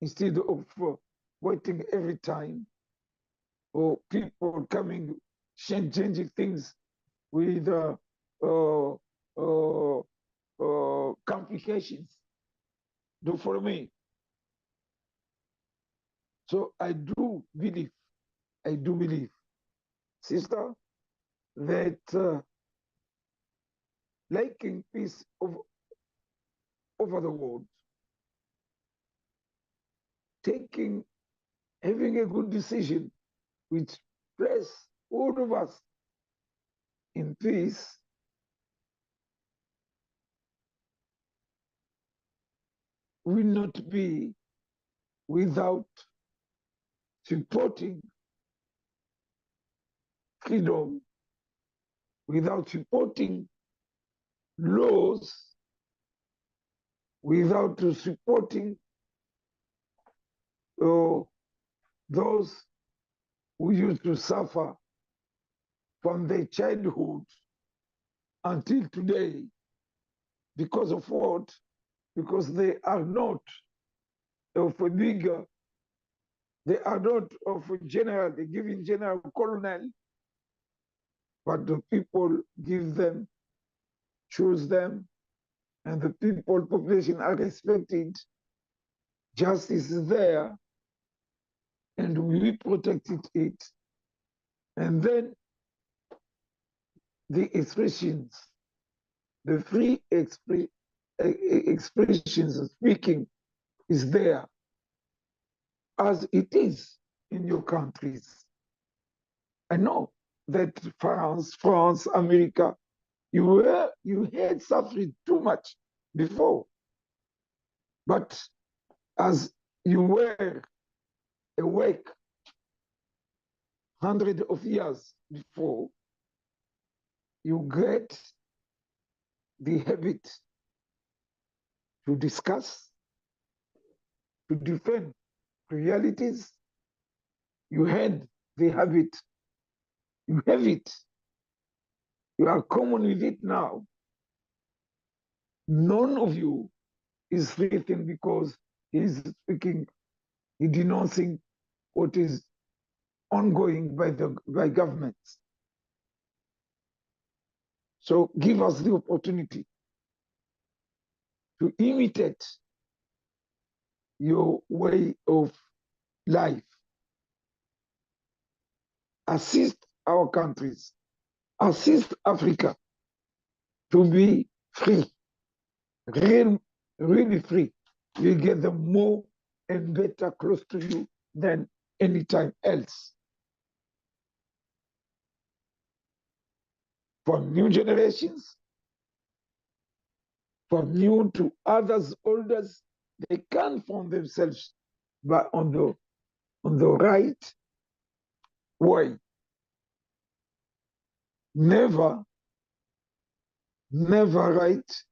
instead of waiting every time or people coming, changing things with complications. Do for me. So I do believe, sister, that liking peace over the world, having a good decision which place all of us in peace, will not be without supporting freedom, without supporting laws, without supporting those who used to suffer from their childhood until today. Because of what? Because they are not of a bigger, they are not of a general, they give in general colonel, but the people give them, choose them, and the people, population are respected. Justice is there, and we protected it. And then the expressions, the free expressions of speaking is there as it is in your countries. I know that France, America, you had suffering too much before. But as you were awake hundreds of years before, you get the habit to discuss, to defend realities. You had the habit, you have it, you are common with it now. None of you is threatened because he's speaking, he denouncing what is ongoing by governments. So give us the opportunity to imitate your way of life. Assist our countries, assist Africa to be free, really free. You get them more and better close to you than any time else. For new generations, from new to others, olders, they can form themselves but on the right way. Never right.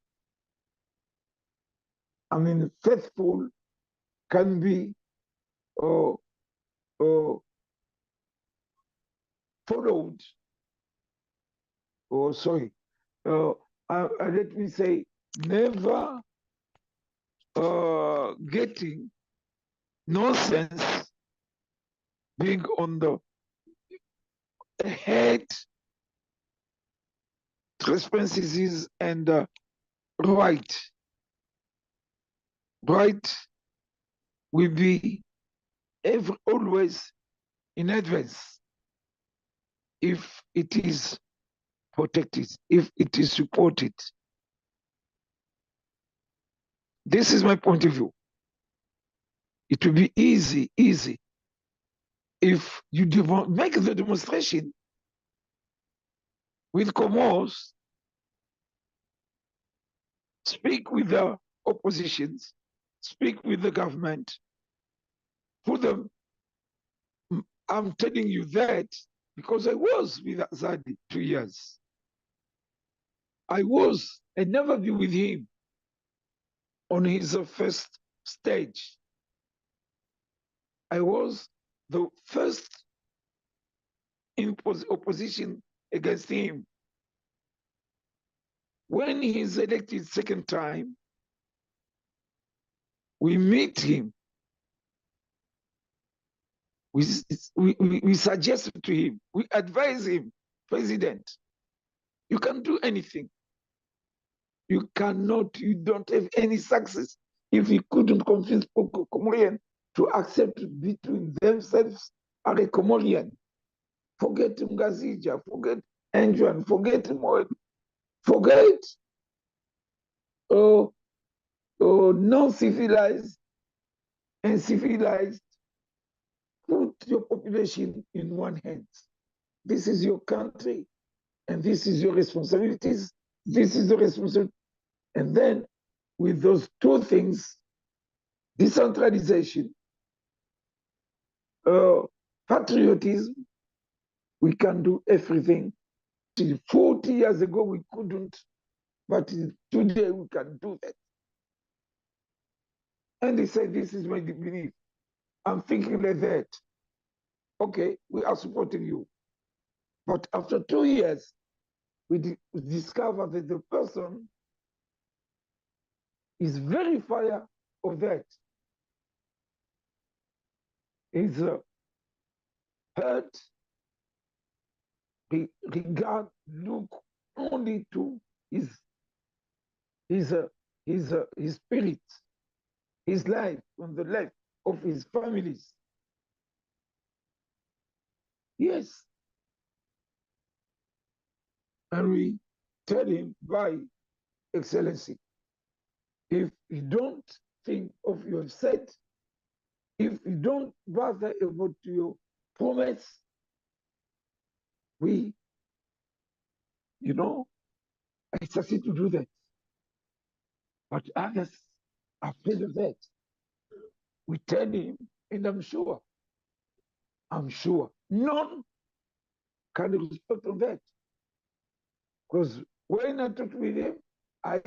I mean, faithful can be followed, or sorry, let me say, never getting nonsense being on the head transparencies and right will be always in advance if it is protected, if it is supported. This is my point of view. It will be easy if you make the demonstration with Comoros, speak with the oppositions, speak with the government, for them. I'm telling you that because I was with Azadi 2 years. I never been with him on his first stage. I was the first in opposition against him. When he's elected second time, we meet him. We suggest to him, we advise him, President, you can do anything. You don't have any success if you couldn't convince Comorian to accept between themselves a Comorian. Forget Ngazija, forget Anjuan, forget Moed, forget non-civilized and civilized. Put your population in one hand. This is your country, and this is your responsibilities. This is the responsibility. And then with those two things, decentralization, patriotism, we can do everything. 40 years ago, we couldn't, but today we can do that. And they say, this is my belief. I'm thinking like that. Okay, we are supporting you. But after 2 years, we discover that the person is very far of that. He's hurt, look only to his spirit, his life, on the life of his families. Yes. And we tell him, by Excellency, if you don't thing of you have said, if you don't bother about your promise, we, I succeed to do that. But others are afraid of that. We tell him, and I'm sure, none can respect on that. Because when I talk with him, I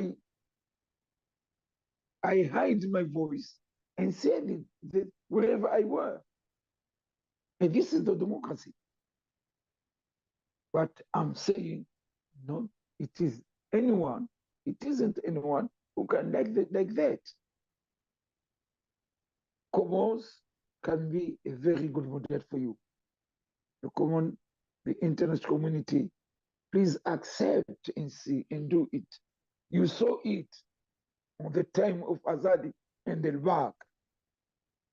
hide my voice and said it wherever I were. And this is the democracy. But I'm saying, no, it isn't anyone who can like that. Commons can be a very good model for you. The internet community, please accept and see and do it. You saw it on the time of Azadi and Elbak.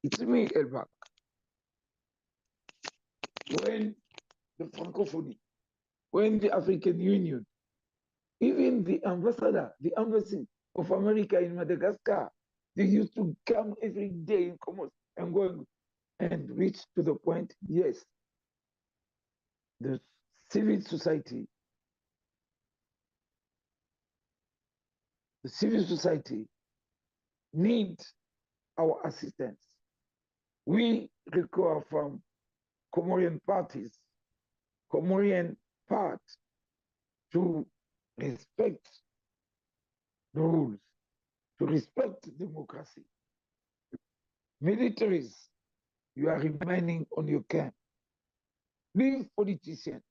It's me, Elbak. When the Francophonie, when the African Union, even the embassy of America in Madagascar, they used to come every day in Comoros and go and reach to the point, yes, the civil society needs our assistance. We require from Comorian parties, Comorian part, to respect the rules, to respect democracy. Militaries, you are remaining on your camp. Leave politicians,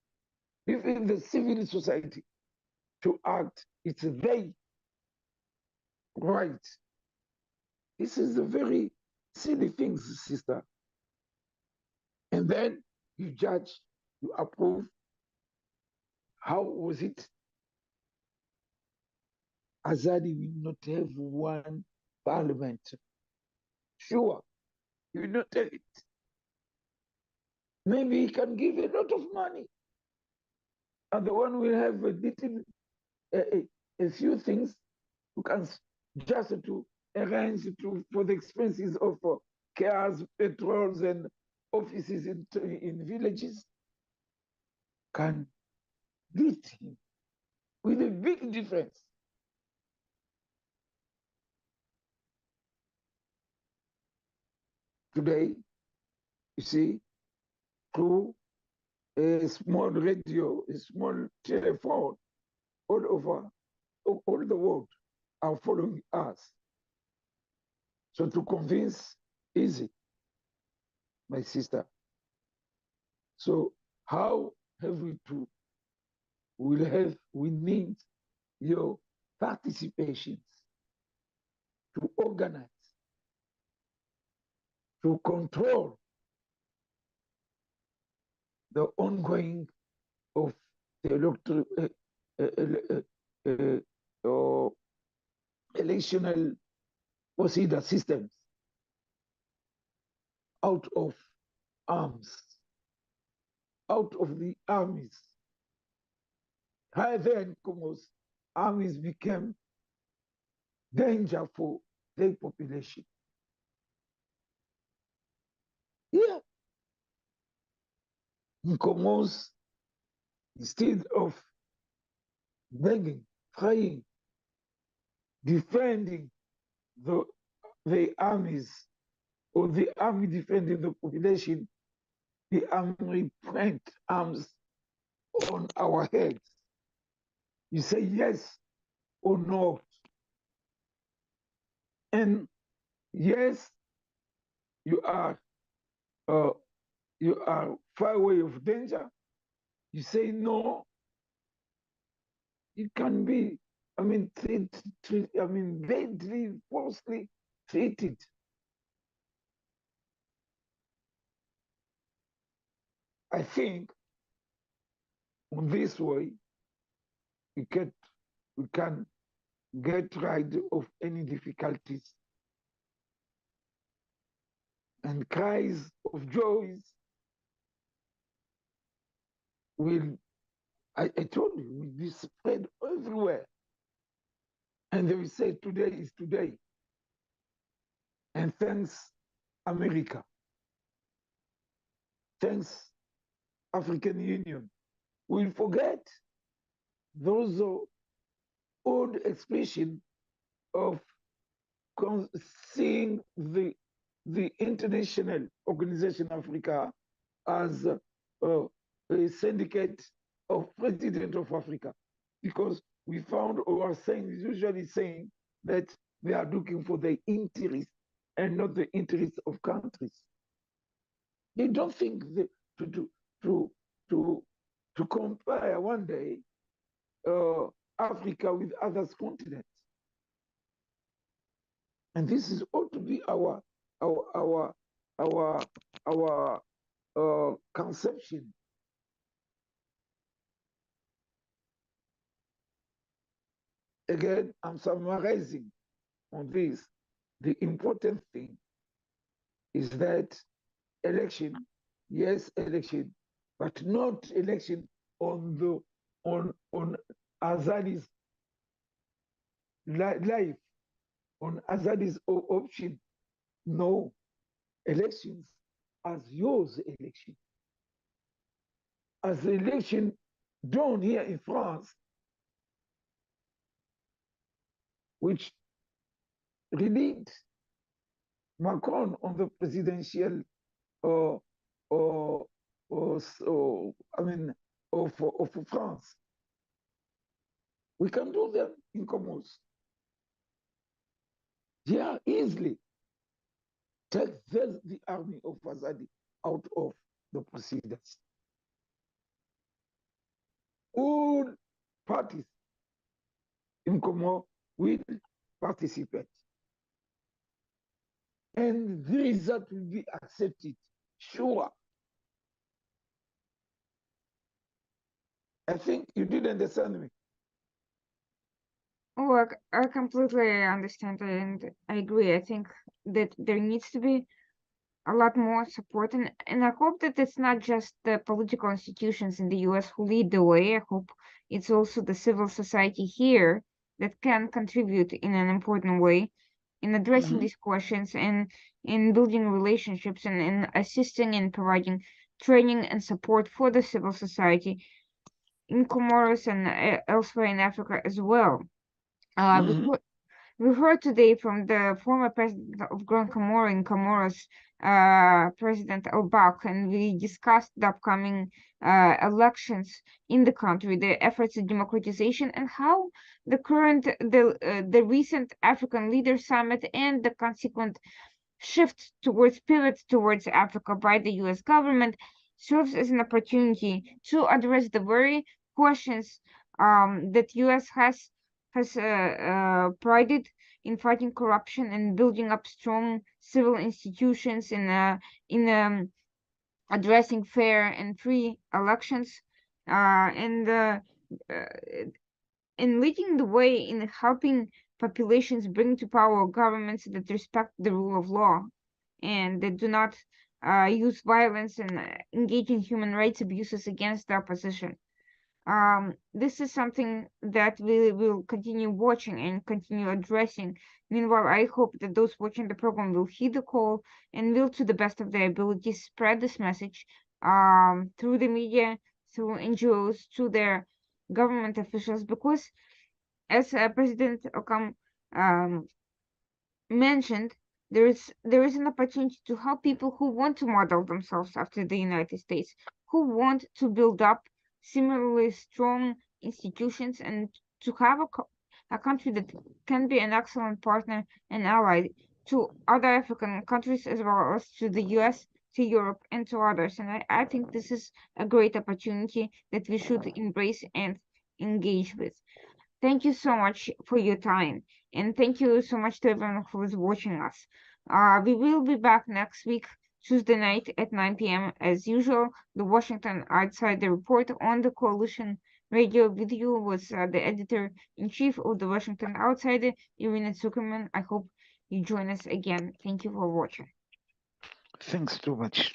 leave in the civil society to act. It's their right. This is a very silly thing, sister. And then you judge, you approve. How was it? Azadi will not have one parliament. Sure, he will not have it. Maybe he can give a lot of money. And the one will have a few things who can just to arrange for the expenses of cars, petrols, and offices in villages, can beat him with a big difference. Today, you see, through a small radio, a small telephone, all over, all the world are following us. So to convince, easy, my sister. So how have we to? We need your participations to organize, to control the ongoing of the electional procedure systems out of arms, out of the armies. How then Congo's armies became danger for their population. Yeah. In Comoros, instead of begging, praying, defending the armies, or the army defending the population, the army plant arms on our heads. You say yes or no. And yes, you are far away of danger. You say no, it can be, badly, falsely treated. I think on this way, we can get rid of any difficulties and cries of joys will, I told you, will be spread everywhere. And they will say, today is today. And thanks, America. Thanks, African Union. We'll forget those old expression of seeing the International Organization Africa as a syndicate of president of Africa, because we found or are saying, usually saying that they are looking for the interests and not the interests of countries. They don't think that to compare one day Africa with other continents. And this is ought to be our conception. Again, I'm summarizing on this. The important thing is that election, yes, election, but not election on Azadi's life, on Azadi's option. No, elections as yours election. As the election done here in France, which relieved Macron on the presidential of France. We can do them in Comoros. Yeah, easily take the army of Azadi out of the proceedings. All parties in Comoros will participate. And the result will be accepted, sure. I think you did understand me. Oh, I completely understand and I agree. I think that there needs to be a lot more support, and I hope that it's not just the political institutions in the US who lead the way. I hope it's also the civil society here that can contribute in an important way in addressing these questions and in building relationships and in assisting and providing training and support for the civil society in Comoros and elsewhere in Africa as well. We heard today from the former president of Grand Comoro in Comoros, President Elbak, and we discussed the upcoming elections in the country, the efforts at democratization, and how the recent African Leaders Summit and the consequent pivot towards Africa by the U.S. government serves as an opportunity to address the very questions that U.S. has prided in fighting corruption and building up strong civil institutions in addressing fair and free elections and in leading the way in helping populations bring to power governments that respect the rule of law and that do not use violence and engage in human rights abuses against the opposition. This is something that we will continue watching and continue addressing. Meanwhile, I hope that those watching the program will heed the call and will, to the best of their abilities, spread this message through the media, through NGOs, to their government officials, because as President Okam mentioned, there is an opportunity to help people who want to model themselves after the United States, who want to build up similarly strong institutions and to have a country that can be an excellent partner and ally to other African countries as well as to the US, to Europe, and to others. And I think this is a great opportunity that we should embrace and engage with. Thank you so much for your time. And thank you so much to everyone who is watching us. We will be back next week, Tuesday night at 9 p.m. as usual. The Washington Outsider Report on the Coalition Radio with you was the editor-in-chief of the Washington Outsider, Irina Zuckerman. I hope you join us again. Thank you for watching. Thanks too much.